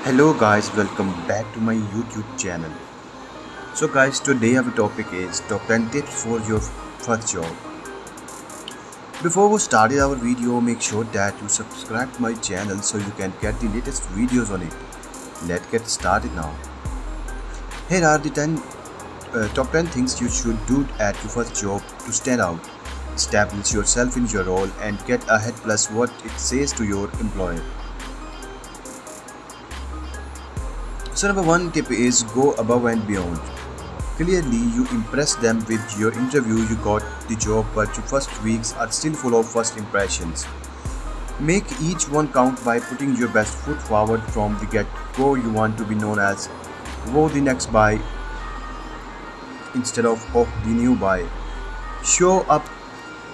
Hello guys, welcome back to my YouTube channel. So guys, today our topic is top 10 tips for your first job. Before we start our video, make sure that you subscribe to my channel so you can get the latest videos on it. Let's get started now. Here are the 10 top 10 things you should do at your first job to stand out. Establish yourself in your role and get ahead plus what it says to your employer. So number one tip is go above and beyond. Clearly, you impressed them with your interview, you got the job, but your first weeks are still full of first impressions. Make each one count by putting your best foot forward from the get go. You want to be known as "Whoa, the next buy" instead of "Oh, the new buy." Show up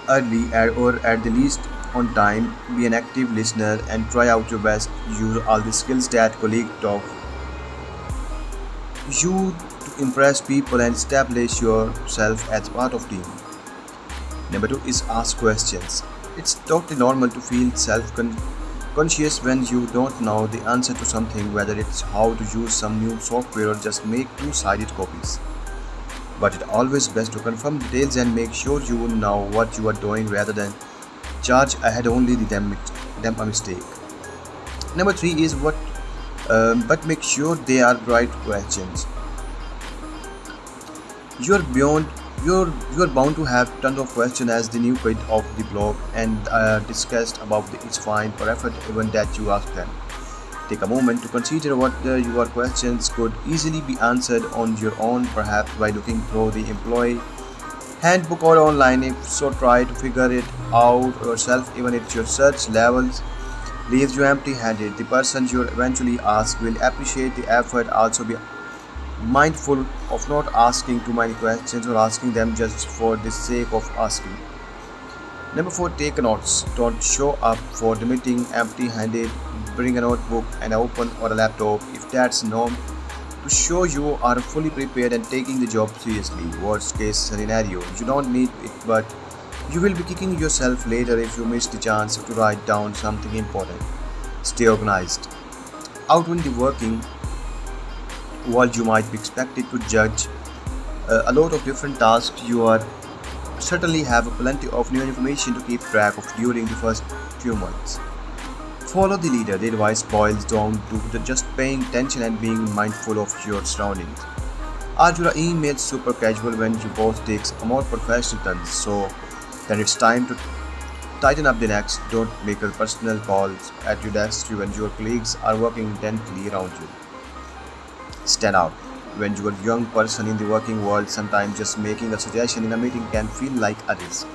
early or at the least on time, be an active listener, and try out your best. Use all the skills that colleagues talk you to impress people and establish yourself as part of team. Number two is ask questions. It's totally normal to feel conscious when you don't know the answer to something, whether it's how to use some new software or just make two-sided copies. But it's always best to confirm details and make sure you know what you are doing rather than charge ahead only the them a mistake. Number three is but make sure they are right questions. You're beyond you're bound to have tons of questions as the new kid of the blog and discussed about it's fine for effort even that you ask them. Take a moment to consider what your questions could easily be answered on your own, perhaps by looking through the employee handbook or online. If so, try to figure it out yourself, even if your search levels leaves you empty-handed. The person you eventually ask will appreciate the effort. Also, be mindful of not asking too many questions or asking them just for the sake of asking. Number four, take notes. Don't show up for the meeting empty-handed. Bring a notebook and open or a laptop if that's known to show you are fully prepared and taking the job seriously. Worst case scenario, you don't need it, but you will be kicking yourself later if you miss the chance to write down something important. Stay organized. Out in the working world, you might be expected to judge a lot of different tasks. You are certainly have plenty of new information to keep track of during the first few months. Follow the leader. The advice boils down to just paying attention and being mindful of your surroundings. Are your emails super casual when your boss takes a more professional turn? So then it's time to tighten up the next. Don't make a personal calls at your desk when your colleagues are working intently around you. Stand out. When you are a young person in the working world, sometimes just making a suggestion in a meeting can feel like a risk.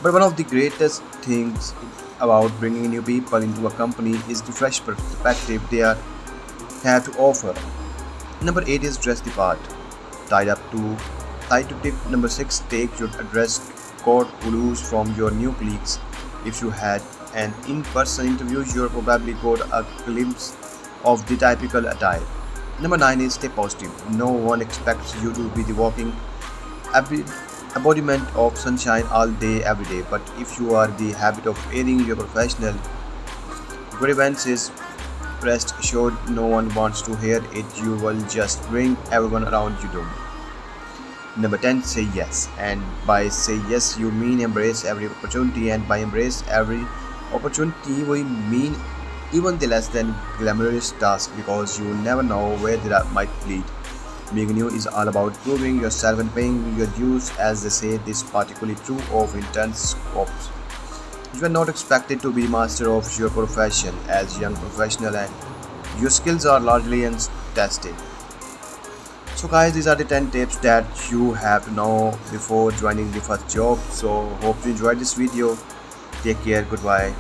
But one of the greatest things about bringing new people into a company is the fresh perspective have to offer. Number 8 is dress the part. Tied up to Tied to tip number 6, take your address code clues from your new colleagues. If you had an in-person interview, you probably got a glimpse of the typical attire. Number 9 is stay positive. No one expects you to be the walking ab- embodiment of sunshine all day, every day. But if you are the habit of airing your professional grievances, rest assured no one wants to hear it. You will just bring everyone around you down. Number 10, say yes. And by say yes, you mean embrace every opportunity. And by embrace every opportunity, we mean even the less than glamorous task, because you never know where that might lead. Being new is all about proving yourself and paying your dues, as they say. This is particularly true of intense scopes. You are not expected to be master of your profession as a young professional, and your skills are largely untested. So guys, these are the 10 tips that you have to know before joining the first job. So hope you enjoyed this video. Take care. Goodbye.